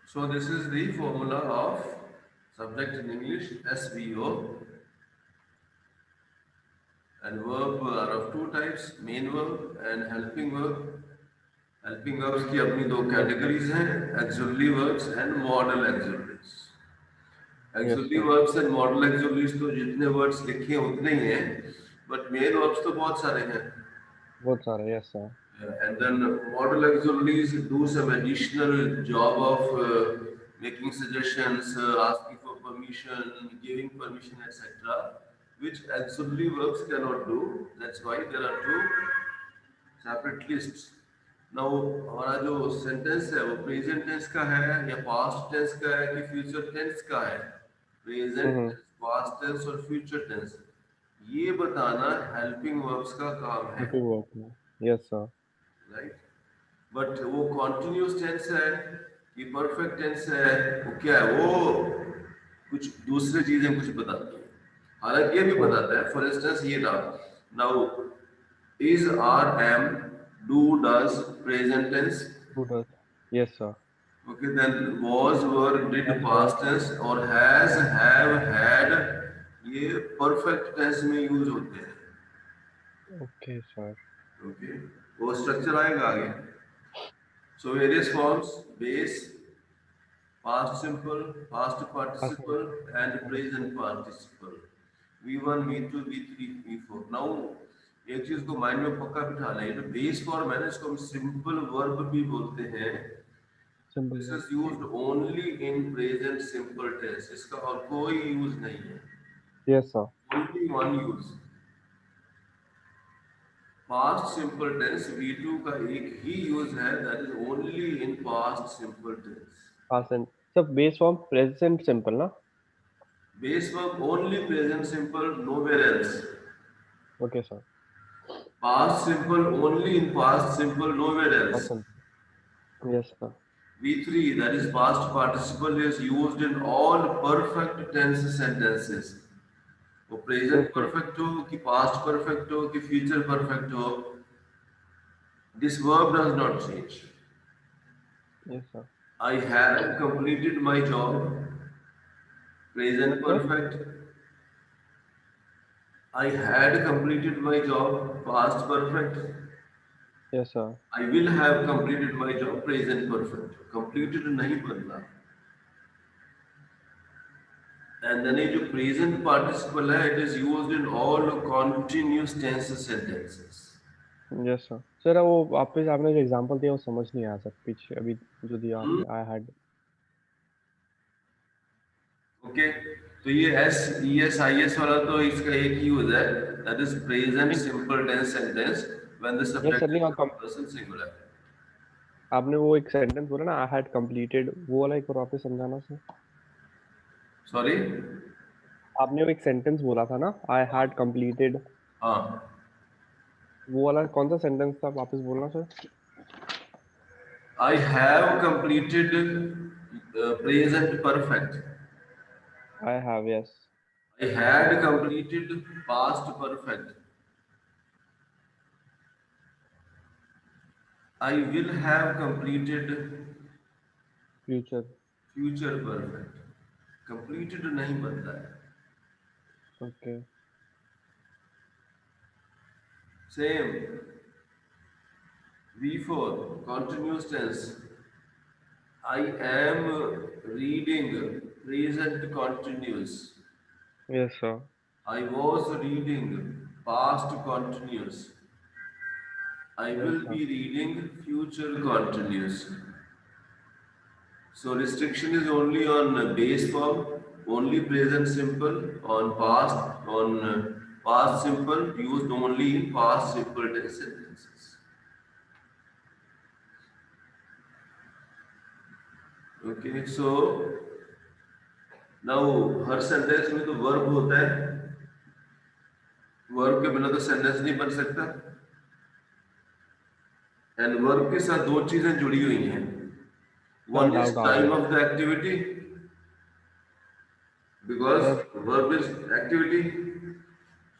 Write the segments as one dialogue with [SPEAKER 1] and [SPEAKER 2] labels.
[SPEAKER 1] So this is the formula of subject in English SVO, and verb are of two types, main verb and helping verb. Helping verbs की अपनी दो
[SPEAKER 2] Yes, sir.
[SPEAKER 1] categories हैं, auxiliary verbs and modal auxiliaries.
[SPEAKER 2] Yes,
[SPEAKER 1] Auxiliary
[SPEAKER 2] sir.
[SPEAKER 1] verbs and modal auxiliaries तो जितने words लिखे हैं उतने ही हैं, but main verbs तो बहुत सारे हैं.
[SPEAKER 2] बहुत सारे. Yes, sir.
[SPEAKER 1] And then model auxiliaries do some additional job of making suggestions, asking for permission, giving permission, etc., which auxiliary verbs cannot do. That's why there are two separate lists. Now, हमारा जो sentence है वो present tense का है या past tense का है कि फ्यूचर टेंस का है. Present
[SPEAKER 2] Mm-hmm.
[SPEAKER 1] Tense, past tense और फ्यूचर टेंस ये बताना हेल्पिंग वर्ब्स का काम है,
[SPEAKER 2] Happy work. Yes, sir.
[SPEAKER 1] Right. But वो कॉन्टिन्यूस टेंस है कि परफेक्ट टेंस है, वो क्या है, वो कुछ दूसरी चीजें कुछ बताती है. हालांकि ये भी
[SPEAKER 2] Oh,
[SPEAKER 1] बताता है. फॉर इंस्टेंस ये था, now is are am do does present tense.
[SPEAKER 2] who does? Yes, sir.
[SPEAKER 1] Okay, then was were did
[SPEAKER 2] Has was.
[SPEAKER 1] Past tense और हैज हैव हैड ये परफेक्ट टेंस में यूज होते हैं.
[SPEAKER 2] Okay, sir.
[SPEAKER 1] ओके, वो structure आएगा आगे. So various forms: base, past simple, past
[SPEAKER 2] Awesome.
[SPEAKER 1] participle, and present participle. V1, V2, V3, V4. Now, एक चीज को माइंड में पक्का बिठा लें, जो बेस फॉर्म है ना, इसको हम सिंपल वर्ब भी बोलते हैं.
[SPEAKER 2] Simple
[SPEAKER 1] this
[SPEAKER 2] work.
[SPEAKER 1] Is used only in present simple tense. इसका और कोई यूज नहीं है.
[SPEAKER 2] Yes, sir.
[SPEAKER 1] Only one use. Past simple tense V2 का एक ही यूज है, that is only in past simple tense.
[SPEAKER 2] Past and so base form present simple, na?
[SPEAKER 1] Base verb only present simple, nowhere else.
[SPEAKER 2] Okay, sir.
[SPEAKER 1] Past simple only in past simple, nowhere else.
[SPEAKER 2] Awesome. Yes, sir.
[SPEAKER 1] V3, that is past participle, is used in all perfect tense sentences. वो present
[SPEAKER 2] Okay.
[SPEAKER 1] perfect हो कि past perfect हो कि future perfect हो, this verb does not change.
[SPEAKER 2] Yes, sir.
[SPEAKER 1] I have completed my job,
[SPEAKER 2] What,
[SPEAKER 1] present
[SPEAKER 2] sir?
[SPEAKER 1] perfect. I had completed my job, past perfect.
[SPEAKER 2] Yes, sir.
[SPEAKER 1] I will have completed my job, present perfect. Completed नहीं बनना. And then ये जो present participle है, it is used in all continuous tense sentences.
[SPEAKER 2] Yes, sir. Sir वो वापस आपने जो example दिया वो समझ नहीं आया सर. पीछे अभी जो दिया आपने I had.
[SPEAKER 1] ओके, तो ये S E S I S वाला तो इसका एक ही यूज है, that is present
[SPEAKER 2] नहीं.
[SPEAKER 1] simple tense sentence when the
[SPEAKER 2] yes sir
[SPEAKER 1] subject
[SPEAKER 2] नहीं
[SPEAKER 1] is
[SPEAKER 2] आप
[SPEAKER 1] first person singular.
[SPEAKER 2] आपने वो एक सेंटेंस बोला ना I had completed वो वाला एक बार वापस समझाना सर.
[SPEAKER 1] Sorry.
[SPEAKER 2] आपने वो एक सेंटेंस बोला था ना I had completed
[SPEAKER 1] हाँ,
[SPEAKER 2] वो वाला कौन सा सेंटेंस था वापस बोलना sir.
[SPEAKER 1] I have completed present perfect.
[SPEAKER 2] I have. Yes.
[SPEAKER 1] I had completed past perfect. I will have completed
[SPEAKER 2] Future.
[SPEAKER 1] future perfect. Completed नहीं बनता है.
[SPEAKER 2] Okay.
[SPEAKER 1] Same. V4 continuous tense. I am reading present continuous.
[SPEAKER 2] Yes, sir.
[SPEAKER 1] I was reading past continuous. I
[SPEAKER 2] Yes,
[SPEAKER 1] will
[SPEAKER 2] sir.
[SPEAKER 1] be reading future continuous. So restriction is only on base form, only present simple, on past simple, used only in past simple tense sentences. Okay, so now her sentence में तो verb होता है, verb के बिना तो sentence नहीं बन सकता. एंड वर्ब के साथ दो चीजें जुड़ी हुई हैं.
[SPEAKER 2] सर
[SPEAKER 1] वन इज
[SPEAKER 2] डाउट आ
[SPEAKER 1] टाइम
[SPEAKER 2] गया
[SPEAKER 1] of the activity, because
[SPEAKER 2] sir.
[SPEAKER 1] Verb is activity.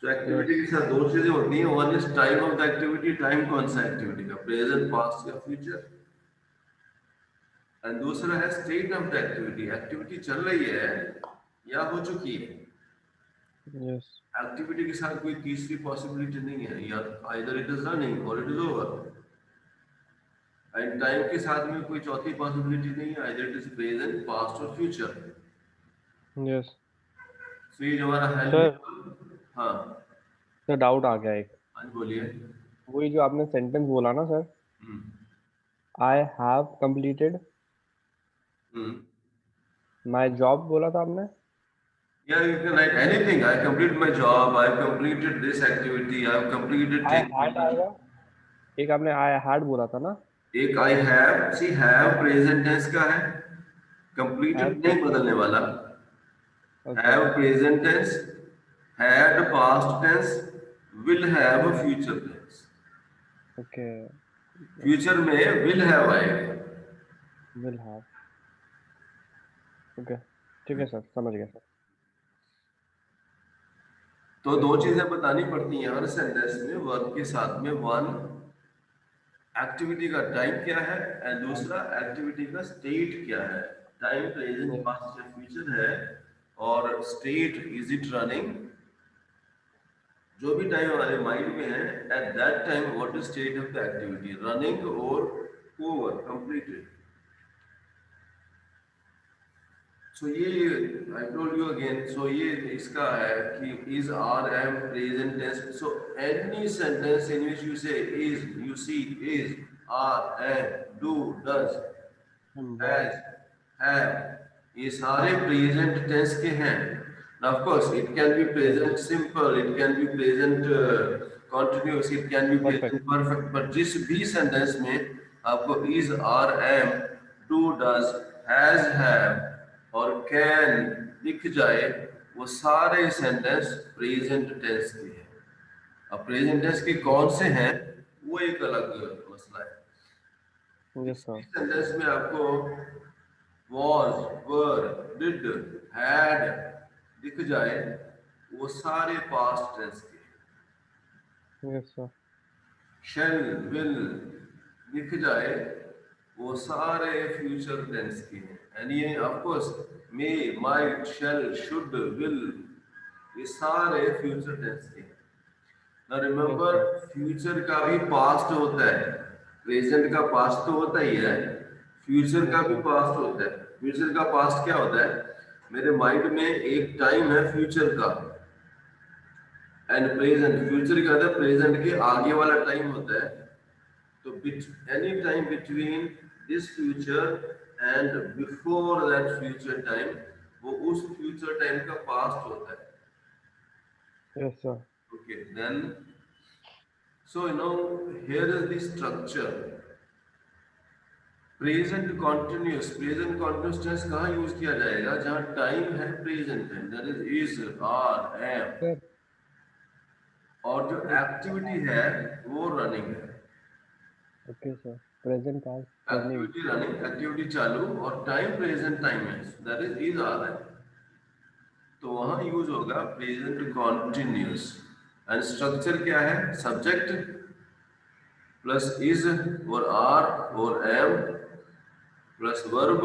[SPEAKER 1] तो
[SPEAKER 2] यस.
[SPEAKER 1] एक्टिविटी के साथ दो चीजें होती हैं. One is time of the activity. Time कौन सा एक्टिविटी का, प्रेजेंट, पास्ट या फ्यूचर. एंड दूसरा है state of the activity, activity चल रही है या हो चुकी है।
[SPEAKER 2] यस
[SPEAKER 1] एक्टिविटी के साथ कोई तीसरी पॉसिबिलिटी नहीं है, या आइदर इट इज रनिंग और it is over. And time के साथ में कोई चौथी पॉसिबिलिटी नहीं है, either it is present, past और फ्यूचर।
[SPEAKER 2] यस
[SPEAKER 1] सो ये जो हमारा
[SPEAKER 2] सर।
[SPEAKER 1] हेल्प, हाँ
[SPEAKER 2] सर डाउट आ गया एक।
[SPEAKER 1] हाँ जी, बोलिए।
[SPEAKER 2] वही जो आपने सेंटेंस बोला ना sir, I have completed
[SPEAKER 1] hmm.
[SPEAKER 2] My job बोला था आपने।
[SPEAKER 1] Yeah, you can write anything. I completed my job. I completed this activity. I have completed
[SPEAKER 2] I
[SPEAKER 1] taking
[SPEAKER 2] had
[SPEAKER 1] lunch.
[SPEAKER 2] आएगा। एक आपने आई हैड बोला था ना।
[SPEAKER 1] एक I have, see have present tense का है,
[SPEAKER 2] हैव
[SPEAKER 1] completed नहीं
[SPEAKER 2] प्रेजेंट।
[SPEAKER 1] बदलने वाला।
[SPEAKER 2] Okay
[SPEAKER 1] Have present tense, had past tense, will have future tense।
[SPEAKER 2] Okay
[SPEAKER 1] future में will have आएगा।
[SPEAKER 2] Will have. ओके ठीक है सर, समझ गया सर।
[SPEAKER 1] तो दो चीजें बतानी पड़ती हैं हर सेंटेंस में, वर्ब के साथ में। वन, एक्टिविटी का टाइम क्या है, एंड दूसरा एक्टिविटी का स्टेट क्या है। टाइम प्रेजेंट
[SPEAKER 2] यस
[SPEAKER 1] पास्ट या फ्यूचर है, और स्टेट इज इट रनिंग। जो भी टाइम हमारे माइंड में है, at that time what is state of the activity, running और ओवर, कंप्लीटेड। सो ये I told you again, so ये इसका है कि is are am present tense. So any sentence in which you say is, you see is, are am, do, does,
[SPEAKER 2] verb.
[SPEAKER 1] Has, have, ये सारे present tense के हैं। Now, of course, it can be
[SPEAKER 2] yes
[SPEAKER 1] present simple, it can be present continuous, it can be
[SPEAKER 2] perfect.
[SPEAKER 1] present perfect, but जिस भी sentence में आपको is, are, am, do, does, has, have और can दिख जाए, वो सारे सेंटेंस प्रेजेंट टेंस के हैं। अब प्रेजेंट टेंस के कौन से हैं, वो एक अलग मसला है।
[SPEAKER 2] यस
[SPEAKER 1] जिस भी
[SPEAKER 2] सर।
[SPEAKER 1] सेंटेंस में आपको was, were, did, had दिख जाए, वो सारे पास्ट टेंस के हैं।
[SPEAKER 2] Yes sir.
[SPEAKER 1] shall, will दिख जाए, वो सारे फ्यूचर टेंस के हैं। एंड ये of course may, might, shall, should, will, ये सारे फ्यूचर टेंस के हैं। ना
[SPEAKER 2] यस
[SPEAKER 1] रिमेंबर,
[SPEAKER 2] सर।
[SPEAKER 1] फ्यूचर का भी पास्ट होता है, प्रेजेंट का पास्ट तो होता ही है, फ्यूचर का
[SPEAKER 2] यस
[SPEAKER 1] भी
[SPEAKER 2] सर।
[SPEAKER 1] पास्ट होता है। फ्यूचर का पास्ट क्या होता है, मेरे माइंड में एक टाइम है फ्यूचर का, एंड प्रेजेंट, फ्यूचर का था प्रेजेंट के आगे वाला टाइम होता है। तो any time between this future and before that future time, वो उस फ्यूचर टाइम का पास्ट होता है।
[SPEAKER 2] Yes sir.
[SPEAKER 1] Okay then, so here is the structure। Present continuous, present continuous tense कहाँ यूज किया जाएगा, जहाँ टाइम है प्रेजेंट है, that is are, am,
[SPEAKER 2] sir
[SPEAKER 1] और जो एक्टिविटी है वो रनिंग है।
[SPEAKER 2] Okay sir, present past running.
[SPEAKER 1] Activity running, activity चालू, और टाइम प्रेजेंट टाइम है, दैट इज आर, एम। तो वहां यूज होगा प्रेजेंट कॉन्टिन्यूस। एंड स्ट्रक्चर क्या है, सब्जेक्ट प्लस इज और आर और am plus verb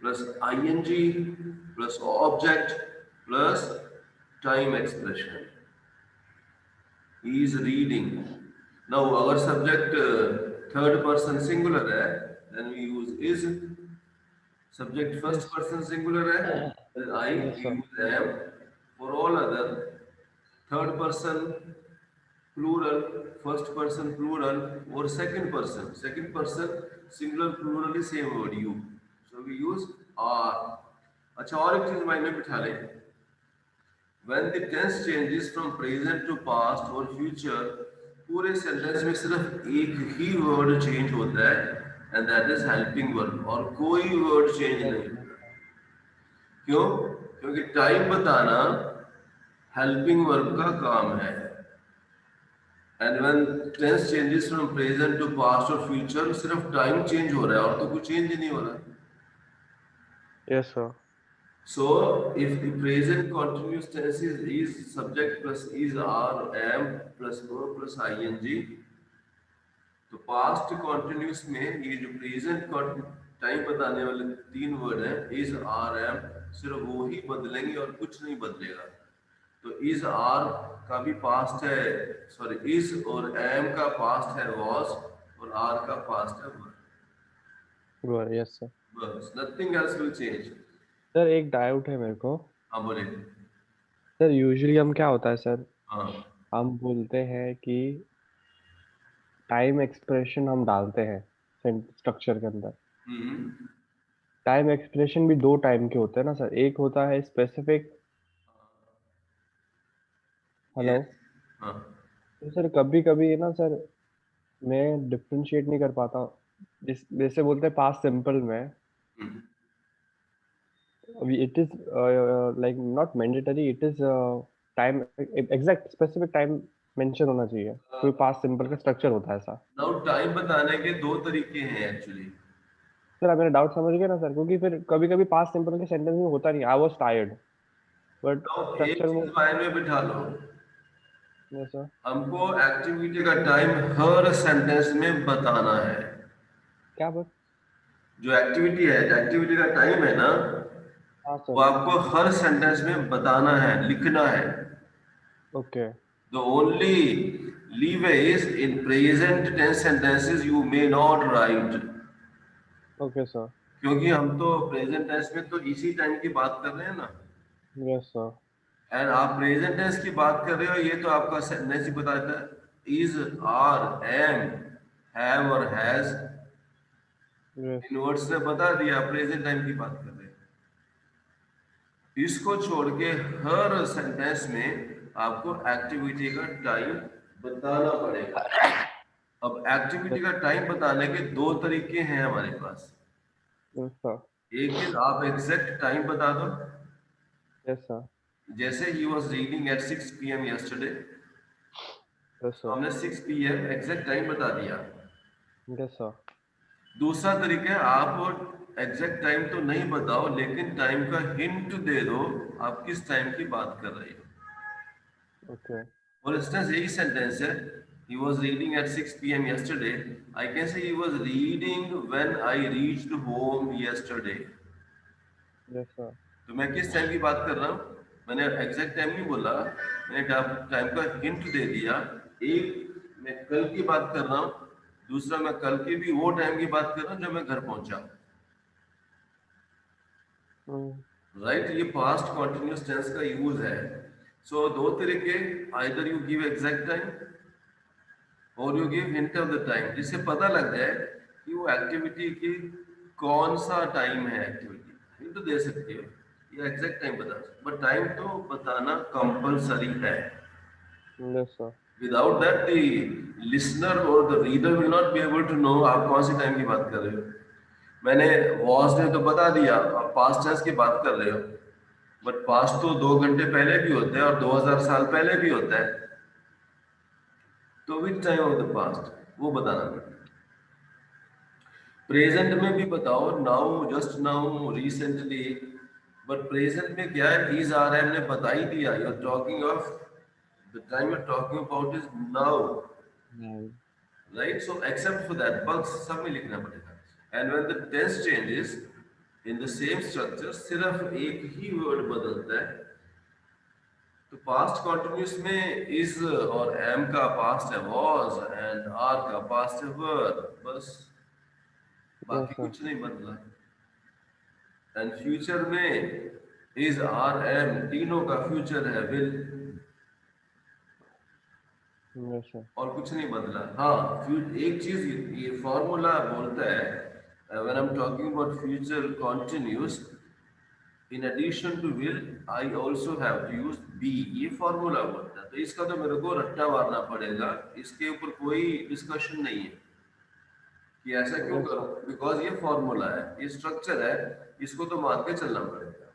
[SPEAKER 1] plus I N G plus object plus time expression, is reading. Now अगर सब्जेक्ट थर्ड पर्सन सिंगुलर है, then we use is. Subject first
[SPEAKER 2] yes
[SPEAKER 1] person singular है, then I,
[SPEAKER 2] yes
[SPEAKER 1] we
[SPEAKER 2] सर।
[SPEAKER 1] use am। For all other third person plural, first person plural or second person singular plural is same word you, so we use are। अच्छा, और एक चीज mind में बिठा लें, when the tense changes from present to past or future, पूरे sentence में सिर्फ एक ही वर्ड चेंज होता है, and that is helping verb, और कोई वर्ड चेंज नहीं होता। क्यों? क्योंकि टाइम बताना हेल्पिंग वर्ब का काम है। And when tense changes from present to past और फ्यूचर, सिर्फ टाइम चेंज हो रहा है और तो कुछ चेंज ही नहीं हो रहा।
[SPEAKER 2] Yes sir.
[SPEAKER 1] So if the present continuous tense is subject plus is, are, am plus verb plus I N G, तो पास्ट कंटिन्यूअस में ये जो प्रेजेंट टाइम बताने वाले 3 वर्ड हैं, इज, आर, एम, सिर्फ वो ही बदलेंगे और कुछ नहीं बदलेगा। तो इज, आर का भी पास्ट है, सॉरी, इज और एम का पास्ट है वॉज, और आर का पास्ट है वर।
[SPEAKER 2] वर, यस सर।
[SPEAKER 1] बस, nothing else will change.
[SPEAKER 2] Sir एक डाउट है मेरे को।
[SPEAKER 1] हाँ बोलिए।
[SPEAKER 2] सर यूजुअली हम क्या होता है सर,
[SPEAKER 1] हाँ।
[SPEAKER 2] हम बोलते हैं कि टाइम एक्सप्रेशन हम डालते हैं स्ट्रक्चर के अंदर।
[SPEAKER 1] हम्म।
[SPEAKER 2] टाइम एक्सप्रेशन भी दो टाइम के होते हैं ना सर, एक होता है स्पेसिफिक। हेलो।
[SPEAKER 1] यस। हाँ।
[SPEAKER 2] तो सर कभी कभी ना सर, मैं डिफरेंशिएट नहीं कर पाता। जैसे बोलते हैं पास्ट सिंपल में,
[SPEAKER 1] हम्म।
[SPEAKER 2] अभी it is like not mandatory, it is time, exact specific time mention होना चाहिए, कोई पास्ट सिंपल का स्ट्रक्चर होता है ऐसा।
[SPEAKER 1] नाउ टाइम बताने के 2 तरीके हैं एक्चुअली।
[SPEAKER 2] सर आप मेरा डाउट समझ गए ना सर, क्योंकि फिर कभी कभी पास्ट सिंपल के सेंटेंस में होता नहीं, I was tired, but
[SPEAKER 1] now एक
[SPEAKER 2] स्ट्रक्चर में।
[SPEAKER 1] चीज माइंड में बिठा लो,
[SPEAKER 2] यस सर।
[SPEAKER 1] हमको एक्टिविटी का टाइम हर सेंटेंस में बताना है।
[SPEAKER 2] क्या बस।
[SPEAKER 1] जो एक्टिविटी है, एक्टिविटी का टाइम है ना,
[SPEAKER 2] हाँ
[SPEAKER 1] वो
[SPEAKER 2] सर।
[SPEAKER 1] आपको हर सेंटेंस में बताना है, लिखना है।
[SPEAKER 2] Okay.
[SPEAKER 1] The only leeway is in present tense sentences you may not write,
[SPEAKER 2] okay sir.
[SPEAKER 1] क्योंकि हम तो प्रेजेंट टेंस में तो इसी टाइम की बात कर रहे हैं ना।
[SPEAKER 2] Yes sir.
[SPEAKER 1] एंड आप प्रेजेंट टेंस की बात कर रहे हो, ये तो आपका सेंटेंस ही बताता है, इज, आर, एम, हैव और हैज।
[SPEAKER 2] यस।
[SPEAKER 1] इन वर्ड्स ने बता दिया प्रेजेंट टाइम की बात कर रहे हैं। इसको छोड़ के हर सेंटेंस में आपको एक्टिविटी का टाइम बताना पड़ेगा। अब एक्टिविटी का टाइम बताने के 2 तरीके हैं हमारे पास।
[SPEAKER 2] Yes sir.
[SPEAKER 1] एक है आप एग्जैक्ट टाइम बता दो,
[SPEAKER 2] यस सर।
[SPEAKER 1] जैसे he was reading at 6 PM yesterday,
[SPEAKER 2] yes
[SPEAKER 1] तो
[SPEAKER 2] सर।
[SPEAKER 1] हमने 6 PM एग्जैक्ट टाइम बता दिया।
[SPEAKER 2] Yes sir.
[SPEAKER 1] दूसरा तरीका है आप एग्जैक्ट टाइम तो नहीं बताओ, लेकिन टाइम का हिंट दे दो, आप किस टाइम की बात कर रहे हो।
[SPEAKER 2] ओके।
[SPEAKER 1] फॉर इंस्टेंस यही सेंटेंस है, he was reading at 6 PM yesterday, I can say he was reading when I reached home yesterday।
[SPEAKER 2] Yes sir.
[SPEAKER 1] तो मैं किस टाइम की बात कर रहा हूँ, मैंने एग्जैक्ट टाइम नहीं बोला, मैंने टाइम का हिंट दे दिया। एक मैं कल की बात कर रहा हूँ, दूसरा मैं कल की भी वो टाइम की बात कर रहा हूँ जब मैं घर पहुंचा। राइट, ये पास्ट कॉन्टिन्यूस टेंस का यूज है। सो 2 तरीके, either you give exact time और you give hint of the time, जिससे पता लग जाए कि वो एक्टिविटी की कौन सा टाइम है। एक्टिविटी हिंट तो दे सकते हो या एग्जैक्ट टाइम बता सकते, बट टाइम तो बताना कंपलसरी है।
[SPEAKER 2] Yes sir.
[SPEAKER 1] Without that the listener और the reader will not be able to know आप कौन सी टाइम की बात कर रहे हो। मैंने वॉज ने तो बता दिया, आप पास्ट टेंस की बात कर रहे हो, बट पास्ट तो 2 घंटे पहले भी होता है और 2000 साल पहले भी होता है, तो which time of the past वो बताना पड़ेगा। प्रेजेंट में भी बताओ, now, just now, recently, but present में क्या है, इज, आर, एम ने बता ही दिया, you are talking of the time you are talking about is now,
[SPEAKER 2] नहीं।
[SPEAKER 1] Right. So except for that bugs सब में लिखना पड़ेगा। And when the tense changes in the same structure, सिर्फ एक ही वर्ड बदलता है। तो पास्ट कॉन्टिन्यूस में इज और एम का पास्ट है वॉज, एंड आर का पास्ट है वर, बस,
[SPEAKER 2] यस
[SPEAKER 1] बाकी
[SPEAKER 2] सर।
[SPEAKER 1] कुछ नहीं बदला। एंड फ्यूचर में इज, आर, एम तीनों का फ्यूचर है विल,
[SPEAKER 2] यस सर।
[SPEAKER 1] और कुछ नहीं बदला। हाँ, एक चीज ये फॉर्मूला बोलता है, when I am talking about future continuous, in addition to will I also have to use be, ये फॉर्मूला बोलता है। तो इसका तो मेरे को रट्टा मारना पड़ेगा, इसके ऊपर कोई डिस्कशन नहीं है कि ऐसा क्यों
[SPEAKER 2] यस
[SPEAKER 1] करो,
[SPEAKER 2] सर।
[SPEAKER 1] बिकॉज ये फॉर्मूला है, ये स्ट्रक्चर है, इसको तो मान के चलना पड़ेगा।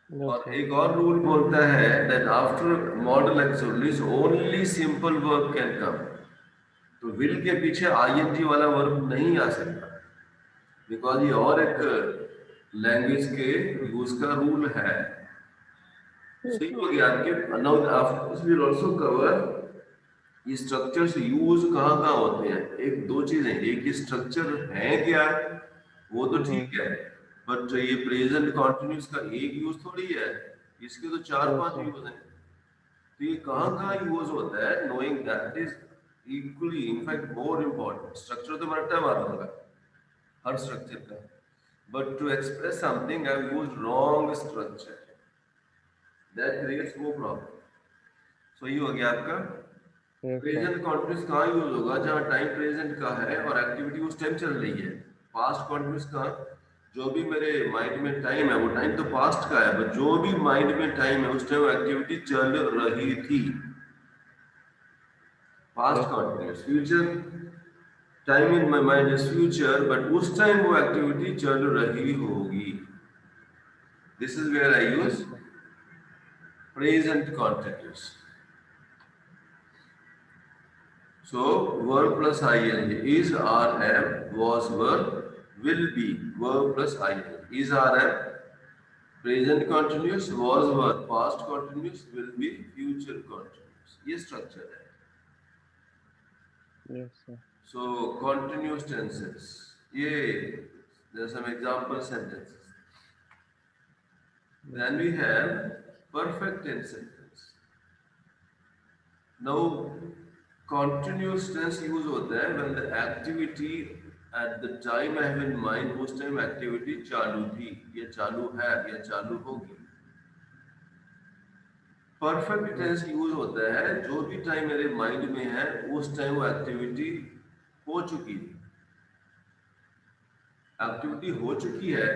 [SPEAKER 2] यस
[SPEAKER 1] और
[SPEAKER 2] सर।
[SPEAKER 1] एक और रूल बोलता है that after modal auxiliaries only simple verb can come। तो will के पीछे ing वाला वर्ब नहीं आ सकता, बिकॉज ये और एक लैंग्वेज के यूज का रूल है। सही हो गया आपके। Now this will also cover ये स्ट्रक्चर्स यूज कहाँ कहाँ होते हैं? एक दो चीजें, एक ये स्ट्रक्चर है क्या, वो तो ठीक है, बट ये प्रेजेंट कॉन्टिन्यूस का एक यूज थोड़ी है, इसके तो चार
[SPEAKER 2] यस
[SPEAKER 1] पांच
[SPEAKER 2] सर,
[SPEAKER 1] यूज हैं। तो ये कहाँ
[SPEAKER 2] यस
[SPEAKER 1] कहाँ
[SPEAKER 2] सर,
[SPEAKER 1] यूज होता है, knowing that is equally in fact more important. Structure तो मैं रट्टा मार दूंगा हर स्ट्रक्चर का, but to express something I use wrong structure, that creates more problem. So ये हो गया आपका
[SPEAKER 2] यस सर,
[SPEAKER 1] प्रेजेंट कॉन्टिन्यूस। कहाँ यूज होगा? जहाँ टाइम प्रेजेंट का है और एक्टिविटी उस टाइम चल रही है। पास्ट कॉन्टिन्यूस का, जो भी मेरे माइंड में टाइम है वो टाइम तो पास्ट का है, बट जो भी माइंड में टाइम है उस टाइम एक्टिविटी चल रही थी, past
[SPEAKER 2] yes sir,
[SPEAKER 1] continuous. Future time in my mind is future, but उस टाइम वो एक्टिविटी चल रही होगी। This is where I
[SPEAKER 2] yes
[SPEAKER 1] use
[SPEAKER 2] sir,
[SPEAKER 1] present continuous. So verb plus ing is, are, am, was, were, will be. Verb plus ing is, are, am, present continuous, was, were, past continuous, will be, future continuous. ये structure है.
[SPEAKER 2] Yes sir,
[SPEAKER 1] So continuous tenses. ये there are some example sentences. Then we have perfect tense sentence. Now, continuous tense use होता है when the activity at the time I have in mind, उस time activity चालू थी, या चालू है, या चालू होगी। परफेक्ट टेंस यूज होता है जो भी टाइम मेरे माइंड में है उस टाइम वो एक्टिविटी हो चुकी है। एक्टिविटी हो चुकी है,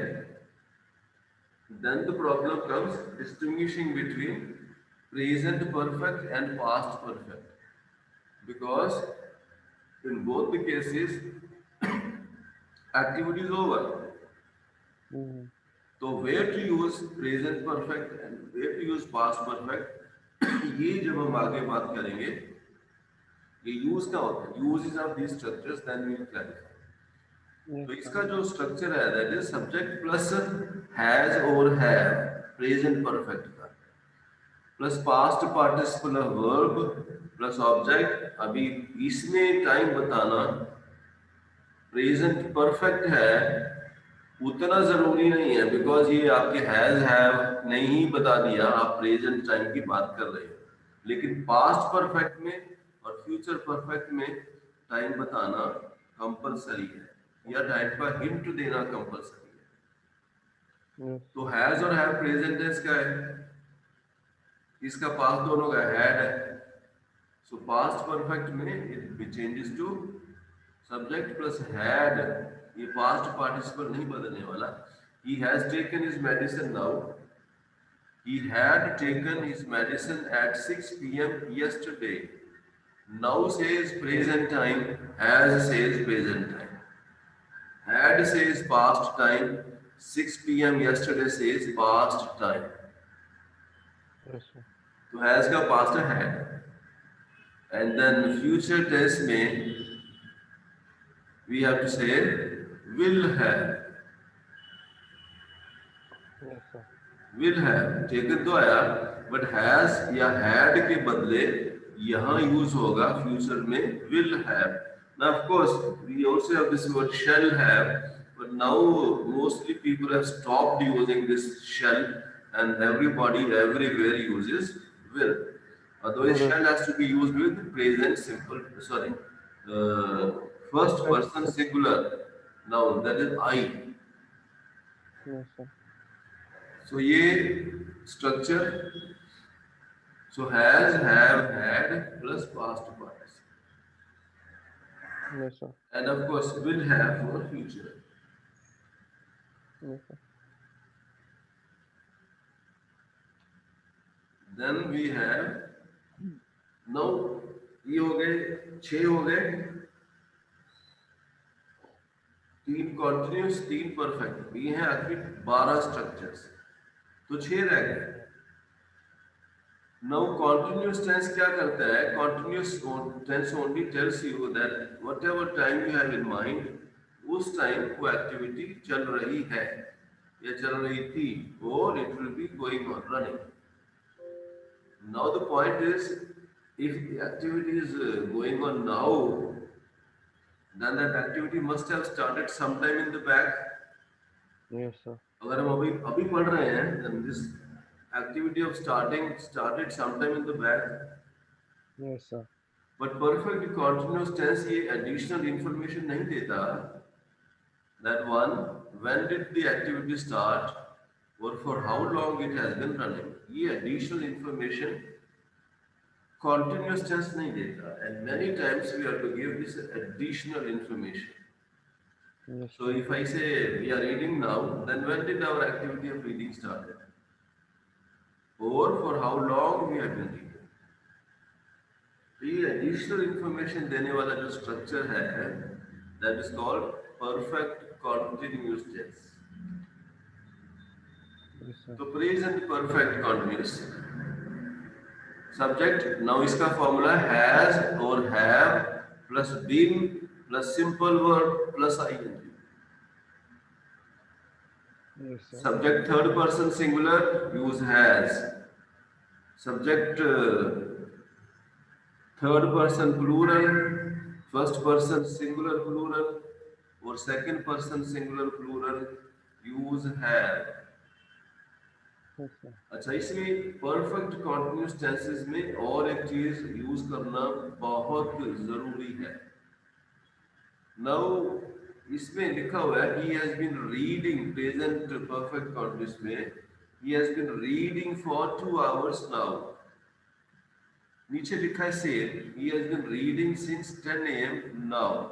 [SPEAKER 1] then the problem comes distinguishing between present perfect and past perfect, because in both the cases activity is over. तो where to use present perfect and where to use past perfect, ये जब हम आगे बात करेंगे, ये यूज का होता है, uses of these structures, then we will clarify.
[SPEAKER 2] Yes
[SPEAKER 1] तो
[SPEAKER 2] सर,
[SPEAKER 1] इसका जो स्ट्रक्चर है that is subject plus has और हैव, प्रेजेंट परफेक्ट का, plus past participle of verb plus object. अभी इसमें टाइम बताना प्रेजेंट परफेक्ट है उतना जरूरी नहीं है, बिकॉज ये आपके हैज हैव नहीं बता दिया, आप प्रेजेंट टाइम की बात कर रहे हो। लेकिन पास्ट परफेक्ट में और फ्यूचर परफेक्ट में टाइम बताना कंपलसरी है, या टाइम का हिंट देना कंपलसरी है।
[SPEAKER 2] यस
[SPEAKER 1] तो हैज और हैव प्रेजेंट टेंस का है, इसका पास्ट दोनों का हैड है। सो पास्ट परफेक्ट में it changes to subject plus had, ये पास्ट पार्टिसिपल नहीं बदलने वाला। He has taken his medicine now, he had taken his medicine at 6 p.m. yesterday. Now says present time, has says present time, had says past time, 6 p.m. yesterday says past time.
[SPEAKER 2] Yes sir,
[SPEAKER 1] तो has का past है had, and then future tense में we have to say will have।
[SPEAKER 2] Yes sir,
[SPEAKER 1] will have taken तो आया, but has या had के बदले यहाँ यूज होगा फ्यूचर में will have। Now of course we also have this word shall have, but now mostly people have stopped using this shall, and everybody everywhere uses will. Otherwise
[SPEAKER 2] will,
[SPEAKER 1] shall has to be used with present simple, sorry, first person singular noun, that is I।
[SPEAKER 2] Yes sir,
[SPEAKER 1] So ये structure, so has, have, had plus past participle,
[SPEAKER 2] yes sir,
[SPEAKER 1] and of course will have for future।
[SPEAKER 2] Yes sir,
[SPEAKER 1] Then we have now, ये हो गए, 6 हो गए, 3 continuous 3 perfect, ये हैं आखिर 12 structures, तो 6 रह गए। Now continuous tense क्या करता है? Continuous tense only tells you that whatever time you have in mind, उस टाइम वो एक्टिविटी चल रही है या चल रही थी, और it will be going on running। Now the point is if the activity is going on now, then that activity must have started sometime in the back.
[SPEAKER 2] Yes, sir.
[SPEAKER 1] अगर हम अभी अभी पढ़ रहे हैं, then this activity of starting started sometime in the back.
[SPEAKER 2] Yes, sir.
[SPEAKER 1] But perfect continuous tense ये additional information नहीं देता. That one, when did the activity start, or for how long it has been running. ये additional information continuous tense नहीं देता. And many times we have to give this additional information.
[SPEAKER 2] Yes,
[SPEAKER 1] So if I say we are reading now, then when did our activity of reading started? Or for how long we have been reading? ये additional information देने वाला जो structure है, that is called perfect continuous tense.
[SPEAKER 2] yes, sir.
[SPEAKER 1] तो present perfect continuous. Subject, now इसका formula has or have plus been plus simple verb plus ing.
[SPEAKER 2] Yes, sir.
[SPEAKER 1] Subject third person singular, use has. Subject third person plural, first person singular plural, or second person singular plural, use have.
[SPEAKER 2] Yes, sir.
[SPEAKER 1] अच्छा, इसमें perfect continuous tenses में और एक चीज use करना बहुत जरूरी है. नाउ इसमें लिखा हुआ है he has been reading, present perfect continuous में he has been reading for 2 hours now. नीचे लिखा है same, he has been reading since 10 AM now.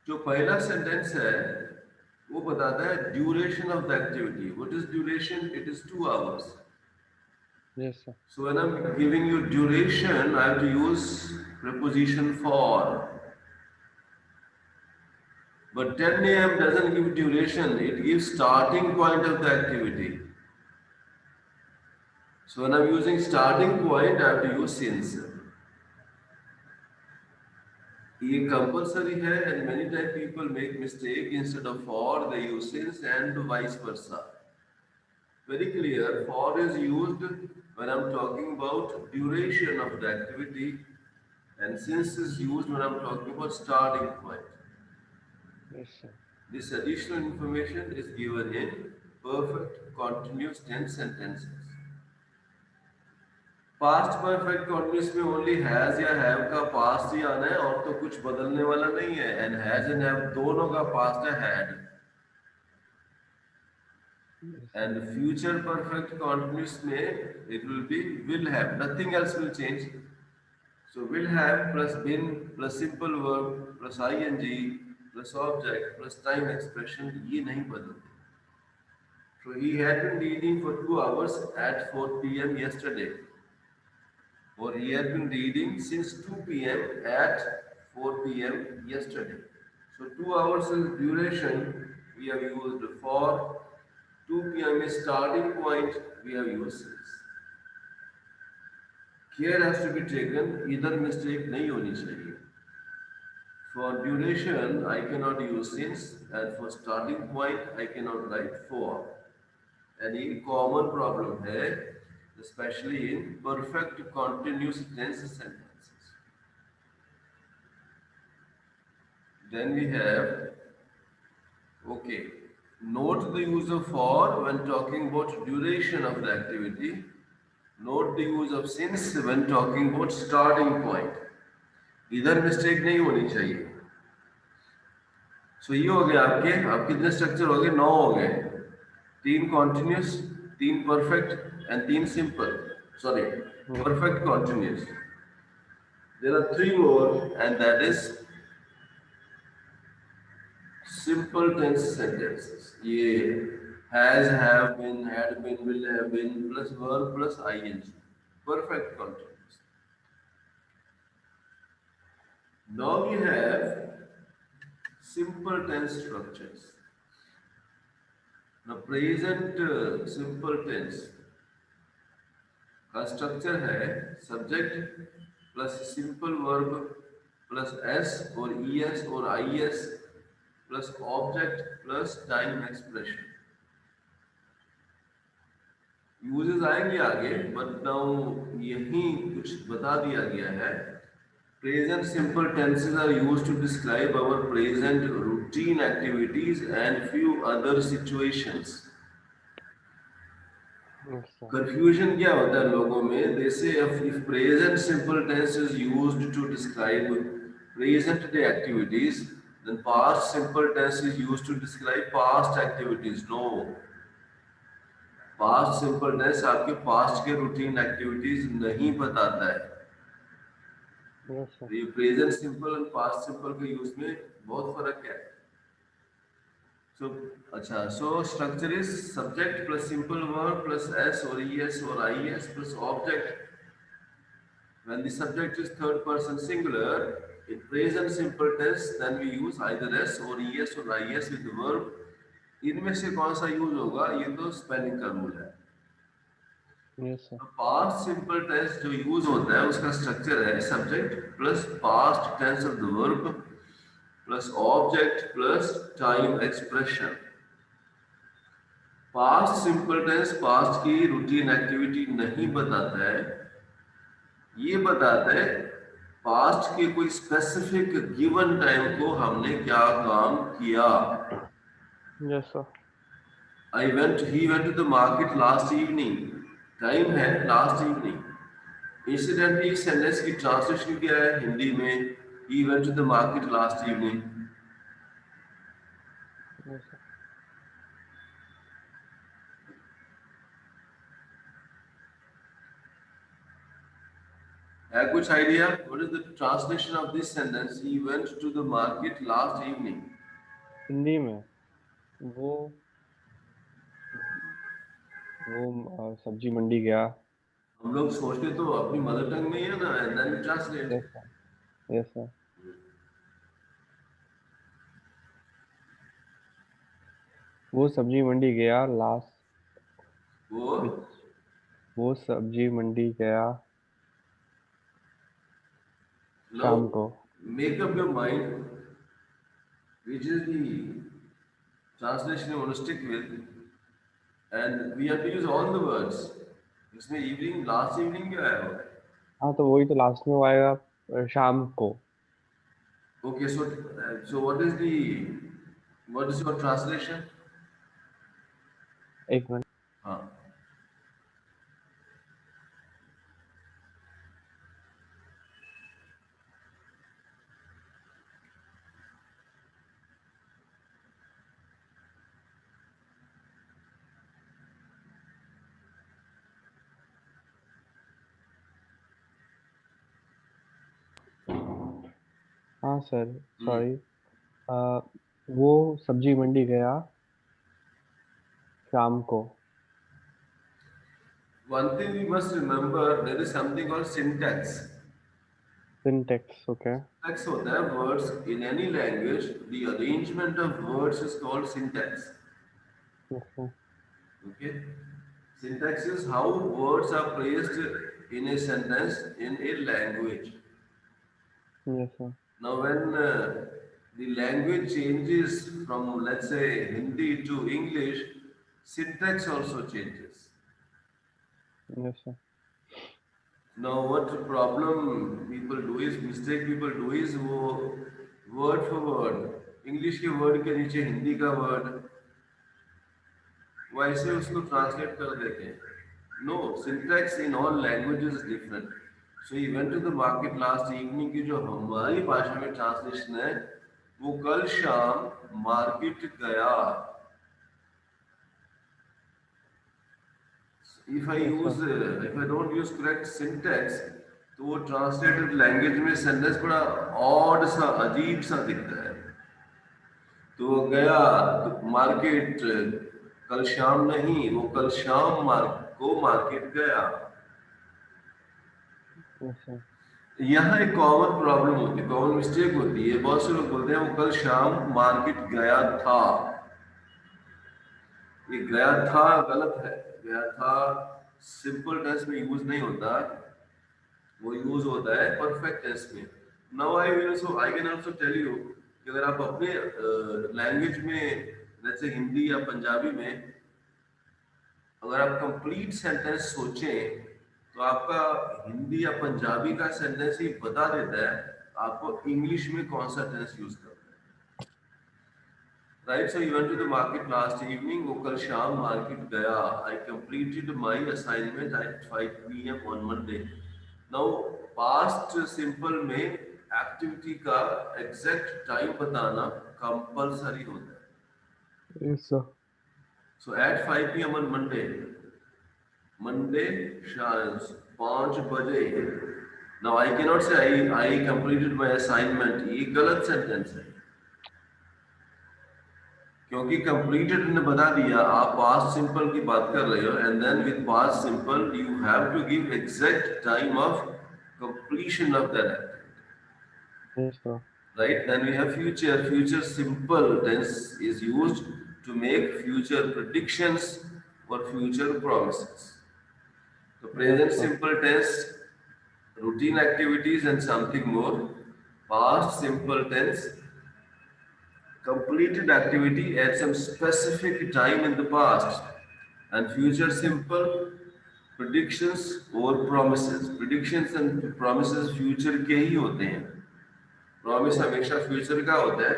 [SPEAKER 1] जो पहला सेंटेंस है वो बताता है duration of the activity. What is duration? It is 2 hours.
[SPEAKER 2] Yes, sir.
[SPEAKER 1] So when I'm giving you duration, I have to use preposition for. But 10 AM doesn't give duration, it gives starting point of the activity. So when I'm using starting point, I have to use since. ये compulsory है, and many times people make mistake. Instead of for, they use since, and vice versa. Very clear, for is used when I'm talking about duration of the activity, and since is used when I'm talking about starting point.
[SPEAKER 2] Yes, sir.
[SPEAKER 1] This additional information is given in perfect continuous tense sentences. Past perfect continuous में only has या have का past ही आना है, और तो कुछ बदलने वाला नहीं है. And has and have दोनों का past है had.
[SPEAKER 2] Yes,
[SPEAKER 1] And future perfect continuous में it will be will have. Nothing else will change. So will have plus been plus simple verb plus ing plus object plus time expression ये नहीं बदलते. So he had been reading for 2 hours at 4 PM yesterday. Or he had been reading since 2 PM at 4 PM yesterday. So 2 hours is duration, we have used for. 2 PM is starting point, we have used since. Care has to be taken, either mistake नहीं होनी चाहिए. For duration, I cannot use since, and for starting point, I cannot write for. And ये common problem है, especially in perfect continuous tense sentences. Then we have, okay, note the use of for when talking about duration of the activity. Note the use of since when talking about starting point. इधर mistake नहीं होनी चाहिए. So ये हो गया आपके कितने structure हो गए? 9 हो गए. 3 continuous, 3 perfect and 3 simple. Sorry, perfect continuous. There are 3 more, and that is simple tense sentences. ये has, have been, had been, will have been plus verb plus ing. Perfect continuous. Now we have simple tense structures. Now present simple tense का structure है subject plus simple verb plus s or es or is plus object plus time expression. Uses आएंगे आगे, but now यही कुछ बता दिया गया है। Present simple tenses are used to describe our present routine activities and few other situations.
[SPEAKER 2] Yes, sir.
[SPEAKER 1] Confusion क्या होता है लोगों में? They say if present simple tense is used to describe present day activities, then past simple tense is used to describe past activities. No, past simple tense आपके past के routine activities नहीं बताता है।
[SPEAKER 2] Yes, sir.
[SPEAKER 1] ये present simple और past simple के use में बहुत फर्क है। सो अच्छा, so structure is subject plus simple verb plus S और ईएस और I S plus object. When the subject is third person singular in present simple tense, then we use either S और E S और I S with verb. इनमें से कौन सा use होगा, ये तो स्पेलिंग का रूल है।
[SPEAKER 2] Yes, sir.
[SPEAKER 1] Past simple tense जो यूज होता है उसका स्ट्रक्चर है subject plus past tense of the verb plus object plus time expression. Past simple tense past की रूटीन एक्टिविटी नहीं बताता है, ये बताता है पास्ट के कोई स्पेसिफिक गिवन टाइम को हमने क्या काम किया।
[SPEAKER 2] Yes, sir.
[SPEAKER 1] he went to the market last evening, time है लास्ट इवनिंग। इंसिडेंटली सेंटेंस की ट्रांसलेशन क्या है हिंदी में? he went to the market last evening।
[SPEAKER 2] Yes, sir.
[SPEAKER 1] है कुछ idea? What is the translation of this sentence? He went to the market last evening।
[SPEAKER 2] Hindi में वो सब्जी मंडी गया।
[SPEAKER 1] हम लोग सोचते तो अपनी मदर टंग में ही है ना, and then we translate।
[SPEAKER 2] Yes, sir. Yes, sir. वो सब्जी मंडी गया लास्ट
[SPEAKER 1] वो
[SPEAKER 2] वो सब्जी मंडी गया
[SPEAKER 1] now
[SPEAKER 2] शाम को।
[SPEAKER 1] make up your mind which is the translation you want to stick with, and we have to use all the words। इसमें evening last evening क्या है?
[SPEAKER 2] हाँ तो वही तो लास्ट में वो आएगा शाम को।
[SPEAKER 1] Okay, so what is your translation?
[SPEAKER 2] एक मिनट।
[SPEAKER 1] हाँ,
[SPEAKER 2] हाँ सर, सॉरी। वो सब्जी मंडी गया शाम को।
[SPEAKER 1] one thing we must remember, there is something called syntax।
[SPEAKER 2] Syntax, okay.
[SPEAKER 1] Syntax होता है words in any language, the arrangement of words is called syntax।
[SPEAKER 2] Okay.
[SPEAKER 1] Okay, syntax is how words are placed in a sentence in a language।
[SPEAKER 2] Yes sir.
[SPEAKER 1] Now when the language changes from, let's say, Hindi to English, syntax also changes।
[SPEAKER 2] Yes sir.
[SPEAKER 1] Now what problem people do is, mistake people do is वो word for word English के word के नीचे हिंदी का word वैसे उसको translate कर देते हैं। No, syntax in all languages is different. So he went to the market last evening की जो हमारी भाषा में ट्रांसलेशन है वो कल शाम मार्केट गया। if I don't use correct syntax, तो वो ट्रांसलेटेड लैंग्वेज में सेंटेंस बड़ा ऑड सा अजीब सा दिखता है। तो वो गया तो मार्केट कल शाम नहीं, वो कल शाम मार्केट गया।
[SPEAKER 2] Yes sir.
[SPEAKER 1] यहाँ एक कॉमन प्रॉब्लम होती है, कॉमन मिस्टेक होती है। बहुत से लोग बोलते हैं वो कल शाम मार्केट गया था। ये गया था गलत है। गया था सिंपल टेंस में यूज नहीं होता, वो यूज होता है परफेक्ट टेंस में। Now I can also tell you कि अगर आप अपने लैंग्वेज में जैसे हिंदी या पंजाबी में अगर आप कंप्लीट सेंटेंस सोचें तो आपका हिंदी या पंजाबी का सेंटेंस ही बता देता है आपको इंग्लिश में कौन सा टेंस यूज करना है। Right, so you went to the market last evening, वो कल शाम मार्केट गया। I completed my assignment at 5 PM on Monday. Now past simple में एक्टिविटी का एग्जैक्ट टाइम बताना कंपलसरी होता है।
[SPEAKER 2] Yes, sir.
[SPEAKER 1] So at 5 PM on Monday, Monday शाम 5 बजे। नाउ आई कैन नॉट से आई कंप्लीटेड माय असाइनमेंट, ये गलत सेंटेंस है क्योंकि कंप्लीटेड ने बता दिया। आप पास्ट सिंपल की बात कर रहे हो and then with past simple you have to give exact time of completion of that activity,
[SPEAKER 2] Yes, sir.
[SPEAKER 1] right? Then we have future. Future simple tense is used to make future predictions or future promises. The present
[SPEAKER 2] Yes, sir.
[SPEAKER 1] simple tense, routine activities and something more. Past simple tense, completed activity at some specific time in the past. And future simple, predictions or promises. Predictions and promises future के ही होते हैं। Promise हमेशा future का होता है,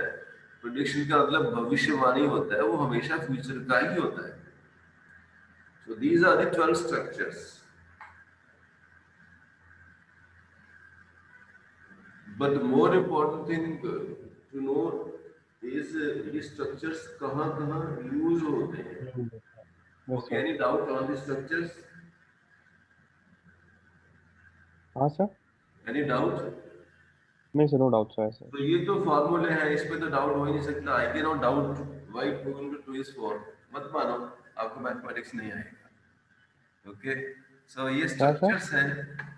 [SPEAKER 1] prediction का मतलब भविष्यवाणी होता है, वो हमेशा फ्यूचर का ही होता है। So these are the 12 structures. But the more important thing to know is ये structures कहाँ use होते हैं।
[SPEAKER 2] Yes,
[SPEAKER 1] Okay,
[SPEAKER 2] sir.
[SPEAKER 1] any doubt on the structures?
[SPEAKER 2] हाँ सर,
[SPEAKER 1] Any doubt?
[SPEAKER 2] नहीं सर, नो डाउट सर।
[SPEAKER 1] तो ये तो फॉर्मूले हैं, इस पे तो डाउट हो ही नहीं सकता। I can not doubt why 2 into 2 is 4। मत मानो, आपको मैथमेटिक्स नहीं आएगा। ओके, सो ये
[SPEAKER 2] क्या सर?
[SPEAKER 1] स्ट्रक्चर्स हैं।